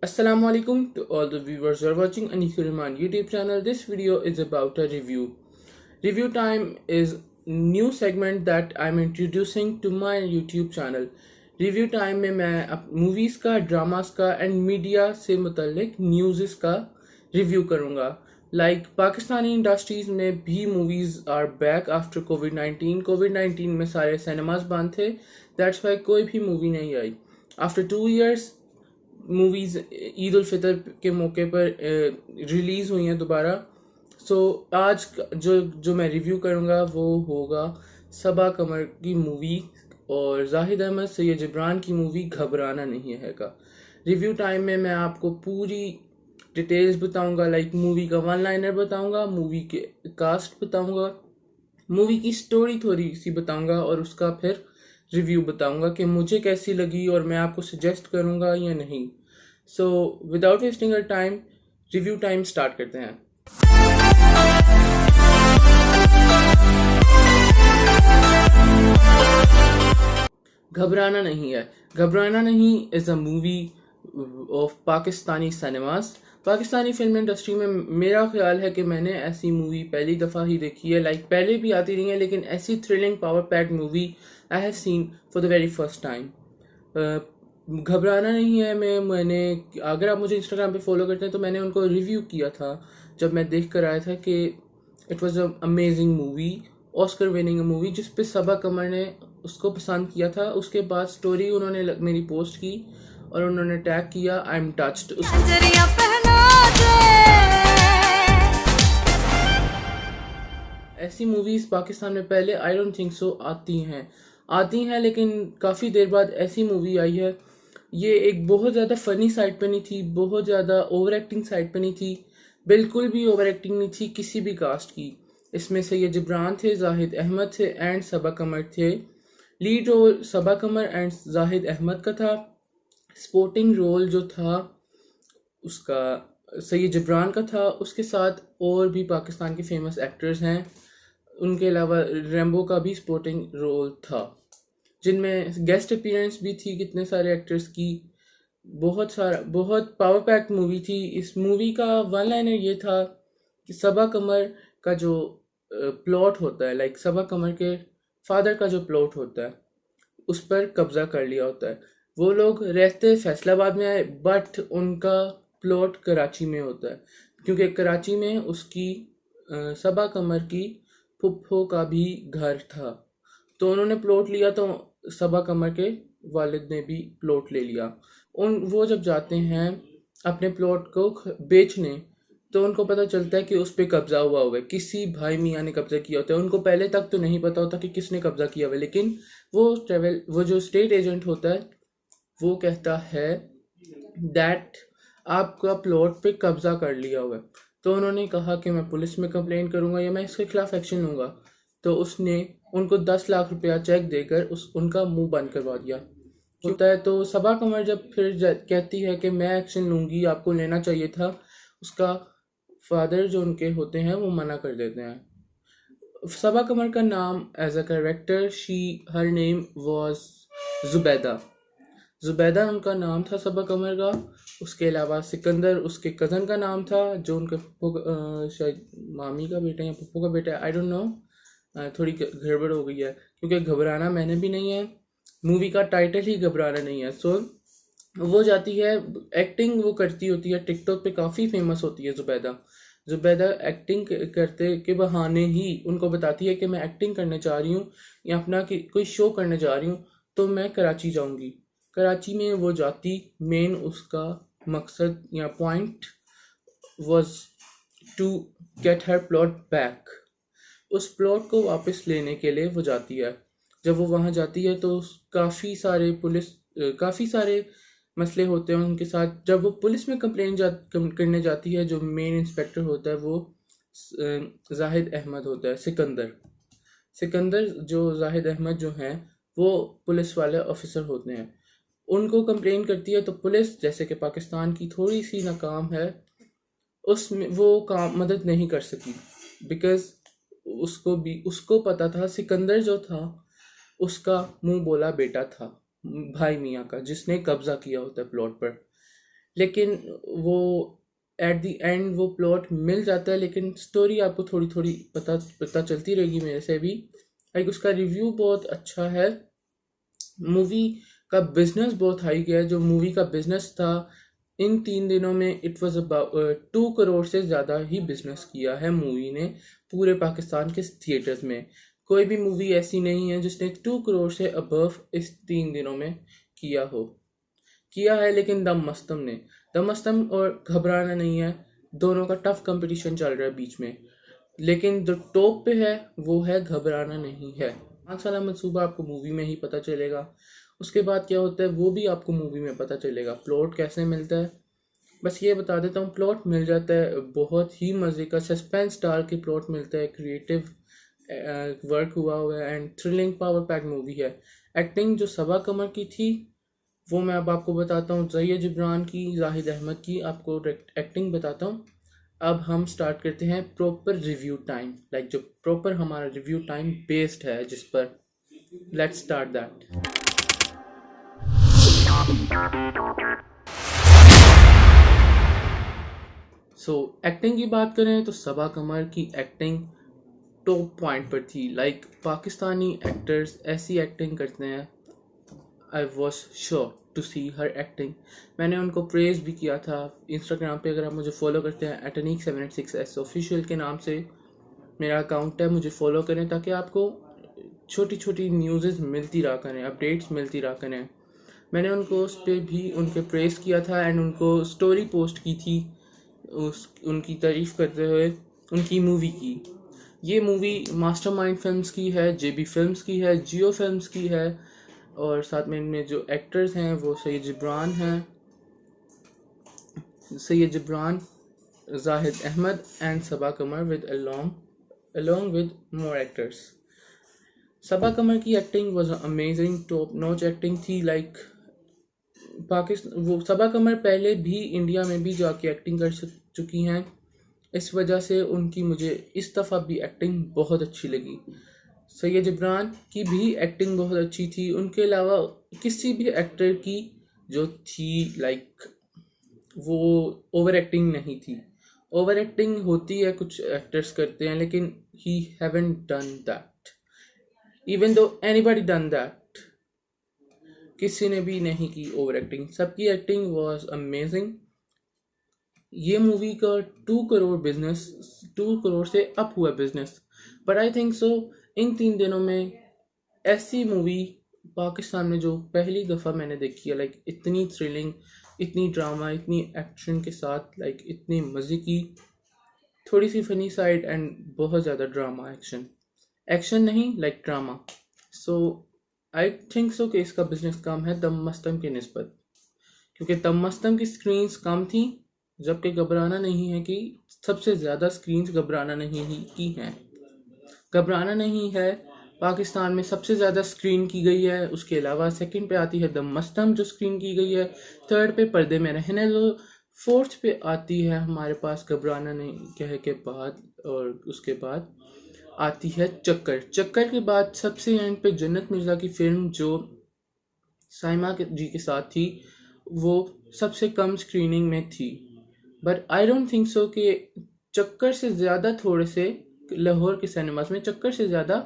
Assalamualaikum to all the viewers who are watching Anis Rahman YouTube channel. This video is about a review. Review time is new segment that I'm introducing to my YouTube channel. Review time में मैं movies का, dramas का and media से मुतल्लिक news का review करूँगा. Like Pakistani industries में भी movies are back after कोविड-19 में सारे सिनेमास बंद थे. दैट्स वाई कोई भी मूवी नहीं आई. After 2 years movies Eid ul Fitr के मौके पर रिलीज़ हुई हैं दोबारा. आज जो मैं रिव्यू करूँगा वो होगा सबा कमर की मूवी और जाहिद अहमद सैयद जबरान की मूवी घबराना नहीं है का. रिव्यू टाइम में मैं आपको पूरी डिटेल्स बताऊंगा. लाइक मूवी का वन लाइनर बताऊंगा, मूवी के कास्ट बताऊंगा, मूवी की स्टोरी थोड़ी सी बताऊंगा और उसका फिर रिव्यू बताऊंगा कि मुझे कैसी लगी और मैं आपको सजेस्ट करूंगा या नहीं. विदाउट वेस्टिंग अर टाइम, रिव्यू टाइम स्टार्ट करते हैं. घबराना नहीं है. घबराना नहीं is a movie of Pakistani cinemas. Pakistani film industry में मेरा ख्याल है कि मैंने ऐसी मूवी पहली दफ़ा ही देखी है. लाइक पहले भी आती रही है लेकिन ऐसी thrilling power packed movie I have seen for the very first time. घबराना नहीं है मैंने अगर आप मुझे इंस्टाग्राम पे फॉलो करते हैं तो मैंने उनको रिव्यू किया था जब मैं देख कर आया था कि it was a amazing movie, Oscar winning movie, जिस पे सबा कमर ने उसको पसंद किया था. उसके बाद स्टोरी उन्होंने मेरी पोस्ट की और उन्होंने टैग किया आई एम टच्ड. ऐसी मूवीज़ पाकिस्तान में पहले आई डोंट थिंक सो आती हैं लेकिन काफ़ी देर बाद ऐसी मूवी आई है. ये एक बहुत ज़्यादा फ़नी साइड पे नहीं थी, बहुत ज़्यादा ओवर एक्टिंग साइड पे नहीं थी, बिल्कुल भी ओवर एक्टिंग नहीं थी किसी भी कास्ट की. इसमें सैयद जबरान थे, जाहिद अहमद थे एंड सबा कमर थे. Lead role Saba Qamar and Zahid Ahmed का था. स्पोर्टिंग रोल जो था उसका सैयद जबरान का था. उसके साथ और भी पाकिस्तान के फेमस एक्टर्स हैं. उनके अलावा रैम्बो का भी स्पोर्टिंग रोल था जिनमें गेस्ट अपीयरेंस भी थी कितने सारे एक्टर्स की. बहुत पावर पैक्ड मूवी थी. इस मूवी का वन लाइनर ये था कि सबा कमर का जो प्लॉट होता है, लाइक सबा कमर के फादर का जो प्लॉट होता है उस पर कब्जा कर लिया होता है. वो लोग रहते फैसलाबाद में आए बट उनका प्लॉट कराची में होता है क्योंकि कराची में उसकी सबा कमर की फुफ्फो का भी घर था. तो उन्होंने प्लॉट लिया तो सबा कमर के वालिद ने भी प्लॉट ले लिया. वो जब जाते हैं अपने प्लॉट को बेचने तो उनको पता चलता है कि उस पर कब्जा हुआ है, किसी भाई मियाँ ने कब्जा किया होता है. उनको पहले तक तो नहीं पता होता कि किसने कब्जा किया हुआ है, लेकिन वो जो स्टेट एजेंट होता है वो कहता है दैट आपका प्लॉट पे कब्जा कर लिया हुआ है. तो उन्होंने कहा कि मैं पुलिस में कंप्लेन करूंगा या मैं इसके खिलाफ एक्शन लूंगा. तो उसने उनको 10 लाख रुपया चेक देकर उनका मुंह बंद करवा दिया होता है. तो सबा कमर जब फिर कहती है कि मैं एक्शन लूंगी, आपको लेना चाहिए था, उसका फादर जो उनके होते हैं वो मना कर देते हैं. सबा कमर का नाम as a character her name was Zubaida उनका नाम था सबा कमर का. उसके अलावा सिकंदर उसके कज़न का नाम था जो उनके शायद मामी का बेटा या पप्पू का बेटा है, आई डोंट नो. थोड़ी गड़बड़ हो गई है क्योंकि घबराना मैंने भी नहीं है. मूवी का टाइटल ही घबराना नहीं है. वो जाती है, एक्टिंग वो करती होती है, टिकटॉक पे काफ़ी फेमस होती है जुबैदा एक्टिंग करते के बहाने ही उनको बताती है कि मैं एक्टिंग करने जा रही हूँ या अपना कोई शो करने जा रही हूँ तो मैं कराची जाऊँगी. कराची में वो जाती, मेन उसका मकसद या point was to get her plot back. उस प्लॉट को वापस लेने के लिए वो जाती है. जब वो वहाँ जाती है तो काफ़ी सारे मसले होते हैं उनके साथ. जब वो पुलिस में कंप्लेन करने जाती है, जो मेन इंस्पेक्टर होता है वो जाहिद अहमद होता है. सिकंदर जो जाहिद अहमद जो हैं वो पुलिस वाले ऑफिसर होते हैं. उनको कंप्लेन करती है तो पुलिस, जैसे कि पाकिस्तान की, थोड़ी सी नाकाम है. उसमें वो काम मदद नहीं कर सकी बिकॉज उसको पता था सिकंदर जो था उसका मुंह बोला बेटा था भाई मियाँ का जिसने कब्जा किया होता है प्लॉट पर. लेकिन वो एट द एंड वो प्लॉट मिल जाता है, लेकिन स्टोरी आपको थोड़ी थोड़ी पता चलती रहेगी मेरे से भी। लाइक उसका रिव्यू बहुत अच्छा है। मूवी का बिजनेस बहुत हाई गया है। जो मूवी का बिजनेस था इन 3 दिनों में, इट वाज अबाउट 2 करोड़ से ज़्यादा ही बिजनेस किया है मूवी ने पूरे पाकिस्तान के थिएटर्स में। कोई भी मूवी ऐसी नहीं है जिसने 2 करोड़ से अबव इस 3 दिनों में किया है। लेकिन दम मस्तम और घबराना नहीं है, दोनों का टफ कंपटीशन चल रहा है बीच में। लेकिन जो टॉप पे है वो है घबराना नहीं है। 5 साल मंसूबा आपको मूवी में ही पता चलेगा। उसके बाद क्या होता है वो भी आपको मूवी में पता चलेगा। प्लॉट कैसे मिलता है बस ये बता देता हूँ। प्लॉट मिल जाता है, बहुत ही मज़े का सस्पेंस डाल के प्लॉट मिलता है। क्रिएटिव वर्क हुआ है and thrilling power pack movie है। एक्टिंग जो सबा कमर की थी वो मैं अब आपको बताता हूँ। ज़हिया जिब्रान की, जाहिद अहमद की आपको एक्टिंग बताता हूँ। अब हम स्टार्ट करते हैं प्रॉपर रिव्यू टाइम, लाइक जो प्रॉपर हमारा रिव्यू टाइम बेस्ड है जिस पर। Let's start that. So acting की बात करें तो सबा कमर की एक्टिंग टॉप पॉइंट पर थी। लाइक पाकिस्तानी एक्टर्स ऐसी एक्टिंग करते हैं, I was sure to see her acting. मैंने उनको प्रेज भी किया था इंस्टाग्राम पे। अगर आप मुझे फॉलो करते हैं @Aniq786S ऑफिशियल के नाम से मेरा अकाउंट है, मुझे फॉलो करें ताकि आपको छोटी छोटी न्यूज़ मिलती रहा करें, अपडेट्स मिलती रहा करें। मैंने उनको उस पर भी उनके प्रेस किया था एंड उनको स्टोरी पोस्ट की थी उनकी तारीफ़ करते हुए उनकी मूवी की। ये मूवी मास्टरमाइंड फिल्म्स की है, JB फिल्म्स की है, जियो फिल्म्स की है। और साथ में इनमें जो एक्टर्स हैं वो Syed Jibran, Zahid Ahmed and Saba Qamar with along with more actors. सबा कमर की acting was amazing, top notch acting थी। लाइक पाकिस्तान, वो सबा कमर पहले भी इंडिया में भी जाके एक्टिंग कर चुकी हैं। इस वजह से उनकी मुझे इस दफ़ा भी एक्टिंग बहुत अच्छी लगी। सैयद जिब्रान की भी एक्टिंग बहुत अच्छी थी। उनके अलावा किसी भी एक्टर की जो थी लाइक वो ओवर एक्टिंग नहीं थी। ओवर एक्टिंग होती है, कुछ एक्टर्स करते हैं, लेकिन he haven't done that. Even though anybody done that, किसी ने भी नहीं की ओवर एक्टिंग। सबकी एक्टिंग वाज अमेजिंग। ये मूवी का 2 करोड़ से अप हुआ business. But I think so इन 3 दिनों में ऐसी मूवी पाकिस्तान में जो पहली दफ़ा मैंने देखी है, लाइक इतनी थ्रिलिंग, इतनी ड्रामा, इतनी एक्शन के साथ, लाइक इतनी मज़े की, थोड़ी सी फनी साइड एंड बहुत ज़्यादा ड्रामा, एक्शन नहीं like drama. So I think सो कि इसका बिजनेस कम है दम मस्तम के निस्बत, क्योंकि दम मस्तम की स्क्रीन्स कम थी, जबकि घबराना नहीं है कि सबसे ज़्यादा स्क्रीन्स घबराना नहीं ही की हैं। घबराना नहीं है पाकिस्तान में सबसे ज़्यादा स्क्रीन की गई है। उसके अलावा सेकंड पे आती है दम मस्तम जो स्क्रीन की गई है। थर्ड पे पर्दे में रहने दो। फोर्थ पे आती है हमारे पास घबराना नहीं कह के बाद, और उसके बाद आती है चक्कर के बाद सबसे एंड पे जन्नत मिर्ज़ा की फिल्म जो साइमा जी के साथ थी, वो सबसे कम स्क्रीनिंग में थी। But I don't think so कि चक्कर से ज़्यादा, थोड़े से लाहौर के सिनेमास में चक्कर से ज़्यादा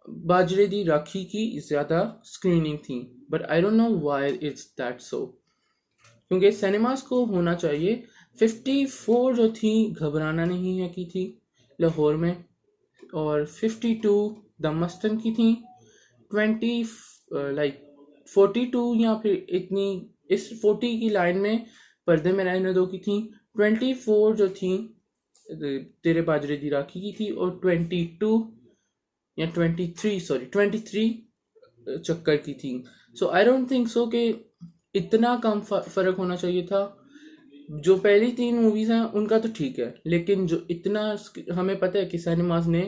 बाजरे दी राखी की ज़्यादा स्क्रीनिंग थी। But I don't know why it's that so, क्योंकि सिनेमास को होना चाहिए 54 जो थी घबराना नहीं है की थी लाहौर में, और 52 दमस्तन की थी, 20 लाइक 42 या फिर इतनी इस 40 की लाइन में पर्दे में रहने दो की थी, 24 जो थी तेरे बाजरे दी राखी की थी, और 22 या 23 चक्कर की थी। सो आई डोंट थिंक सो कि इतना कम फ़र्क होना चाहिए था। जो पहली 3 मूवीज़ हैं उनका तो ठीक है, लेकिन जो इतना, हमें पता है कि सिनेमास ने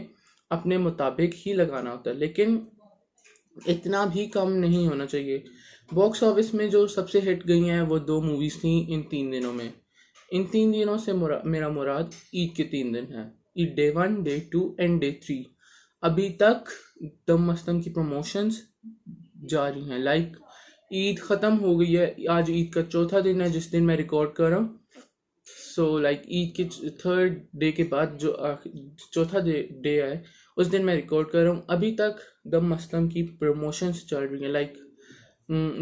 अपने मुताबिक ही लगाना होता है, लेकिन इतना भी कम नहीं होना चाहिए। बॉक्स ऑफिस में जो सबसे हिट गई हैं वो 2 मूवीज़ थी इन 3 दिनों में। इन 3 दिनों से मेरा मुराद ईद के 3 दिन है, Eid day 1, day 2 and day 3। अभी तक दम मस्तम की प्रमोशंस जारी हैं। लाइक ईद ख़त्म हो गई है, आज ईद का चौथा दिन है जिस दिन मैं रिकॉर्ड कर रहा हूँ। सो लाइक ईद के थर्ड डे के बाद जो चौथा डे है उस दिन मैं रिकॉर्ड कर रहा हूँ। अभी तक दम मस्तम की प्रमोशंस चल रही हैं। लाइक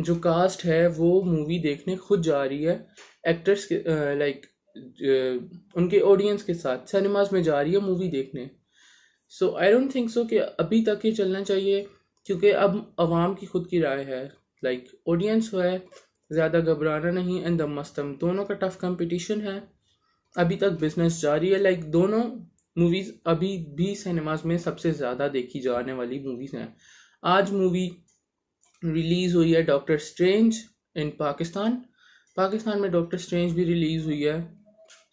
जो कास्ट है वो मूवी देखने खुद जा रही है, एक्टर्स के लाइक उनके ऑडियंस के साथ सिनेमाज में जा रही है मूवी देखने। सो आई डोंट थिंक सो कि अभी तक ये चलना चाहिए, क्योंकि अब आवाम की खुद की राय है। लाइक ऑडियंस है, ज़्यादा घबराना नहीं एंड दम मस्तम दोनों का टफ कंपटीशन है। अभी तक बिजनेस जारी है। लाइक दोनों मूवीज़ अभी भी सिनेमाज में सबसे ज़्यादा देखी जाने वाली मूवीज़ हैं। आज मूवी रिलीज़ हुई है डॉक्टर स्ट्रेंज इन पाकिस्तान में डॉक्टर स्ट्रेंज भी रिलीज़ हुई है।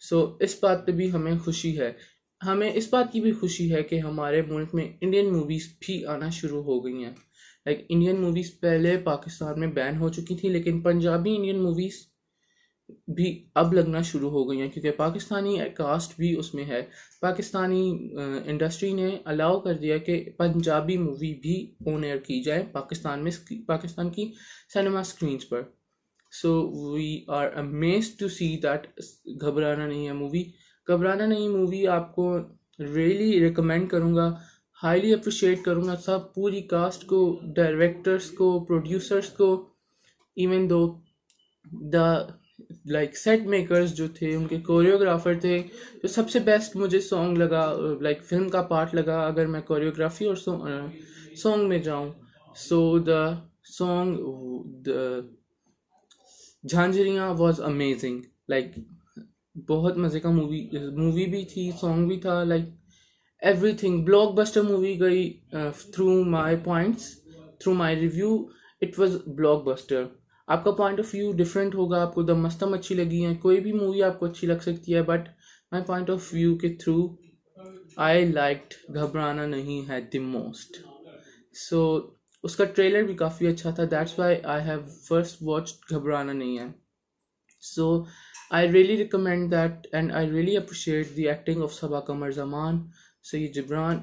सो इस बात पे भी हमें खुशी है। हमें इस बात की भी खुशी है कि हमारे मुल्क में इंडियन मूवीज़ भी आना शुरू हो गई हैं। लाइक इंडियन मूवीज़ पहले पाकिस्तान में बैन हो चुकी थी, लेकिन पंजाबी इंडियन मूवीज़ भी अब लगना शुरू हो गई हैं, क्योंकि पाकिस्तानी कास्ट भी उसमें है। पाकिस्तानी इंडस्ट्री ने अलाउ कर दिया कि पंजाबी मूवी भी ऑन एयर की जाए पाकिस्तान की सिनेमा स्क्रीन्स पर। So we are amazed to see that घबराना नहीं है मूवी आपको रियली रिकमेंड करूँगा, हाईली अप्रिशिएट करूँगा सब पूरी कास्ट को, डायरेक्टर्स को, प्रोड्यूसर्स को, even though the like set makers जो थे, उनके कोरियोग्राफर थे। जो सबसे बेस्ट मुझे सॉन्ग लगा, लाइक फिल्म का पार्ट लगा, अगर मैं कोरियोग्राफी और सॉन्ग में जाऊँ, so the song the Jhanjhariyan was amazing. Like बहुत मज़े का मूवी भी थी, सॉन्ग भी था, लाइक एवरीथिंग ब्लॉकबस्टर मूवी गई। Through my points, through my review, it was blockbuster. आपका पॉइंट ऑफ व्यू डिफरेंट होगा, आपको द मस्तम अच्छी लगी है, कोई भी मूवी आपको अच्छी लग सकती है, but my point of view के थ्रू आई लाइक्ड घबराना नहीं है द मोस्ट। सो उसका ट्रेलर भी काफ़ी अच्छा था, that's why I have first watched Ghabrana नहीं Hai. So I really recommend that and I really appreciate the acting of Saba Qamar Zaman, Syed Jibran,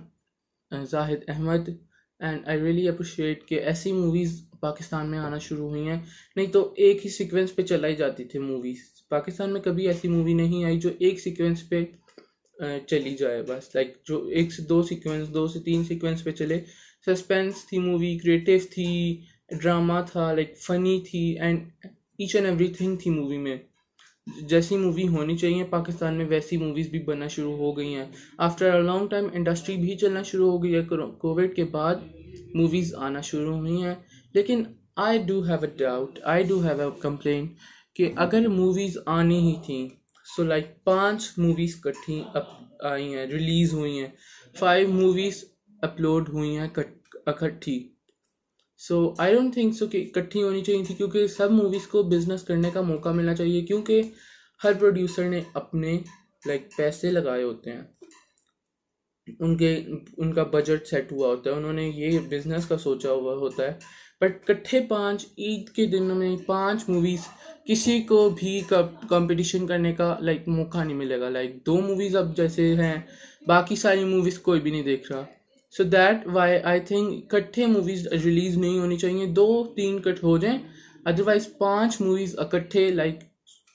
Zahid Ahmed, and I really appreciate कि ऐसी मूवीज़ पाकिस्तान में आना शुरू हुई हैं। नहीं तो एक ही सीक्वेंस पे चलाई जाती थी मूवीज़। पाकिस्तान में कभी ऐसी मूवी नहीं आई जो एक सीक्वेंस पे चली जाए बस। लाइक जो एक से दो से तीन सीक्वेंस पे चले। सस्पेंस थी मूवी, क्रिएटिव थी, ड्रामा था, लाइक फ़नी थी, एंड ईच एंड एवरीथिंग थी मूवी में। जैसी मूवी होनी चाहिए पाकिस्तान में वैसी मूवीज़ भी बनना शुरू हो गई हैं। After a long time industry भी चलना शुरू हो गई है। कोविड के बाद मूवीज़ आना शुरू हुई हैं। लेकिन I do have a doubt, I do have a complain कि अगर मूवीज़ आनी ही थी, सो लाइक 5 मूवीज़ इकट्ठी आई हैं, रिलीज़ हुई हैं, 5 मूवीज़ अपलोड हुई हैं इकट्ठी। सो आई डोंट थिंक सो कि इकट्ठी होनी चाहिए थी, क्योंकि सब मूवीज़ को बिजनेस करने का मौका मिलना चाहिए, क्योंकि हर प्रोड्यूसर ने अपने लाइक पैसे लगाए होते हैं, उनका बजट सेट हुआ होता है, उन्होंने ये बिजनेस का सोचा हुआ होता है। बट इकट्ठे 5 ईद के दिनों में 5 मूवीज़ किसी को भी कंपटीशन करने का लाइक मौका नहीं मिलेगा। लाइक 2 मूवीज़ अब जैसे हैं, बाकी सारी मूवीज़ कोई भी नहीं देख रहा। So that why I think इकट्ठे मूवीज़ रिलीज़ नहीं होनी चाहिए, 2-3 कट हो जाएं। अदरवाइज 5 मूवीज़ इकट्ठे, लाइक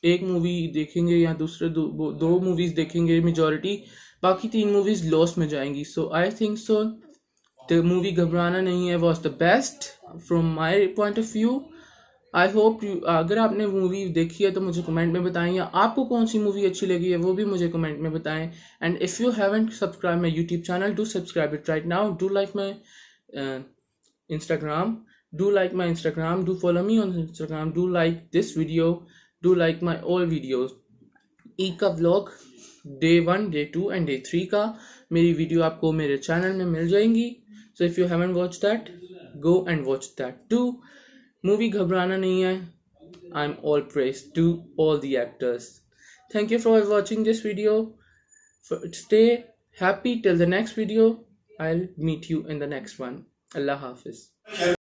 एक मूवी देखेंगे या दूसरे दो मूवीज़ देखेंगे मेजॉरिटी, बाकी 3 मूवीज़ लॉस में जाएंगी। So I think so the movie Ghabrana नहीं Hai was the best from my point of view. I hope अगर आपने मूवी देखी है तो मुझे कमेंट में बताएं, या आपको कौन सी मूवी अच्छी लगी है वो भी मुझे कमेंट में बताएं। And if you haven't subscribe my YouTube channel, do subscribe it right now. Do like my Instagram, do like my Instagram, do follow me on Instagram, do like this video, do like my all videos। Eid का vlog day 1, day 2 and day 3 का मेरी video आपको मेरे channel में मिल जाएंगी। So if you haven't watch that, go and watch that too. Movie Ghabrana नहीं Hai. I am all praise to all the actors. Thank you for watching this video. Stay happy till the next video. I will meet you in the next one. Allah हाफिज़।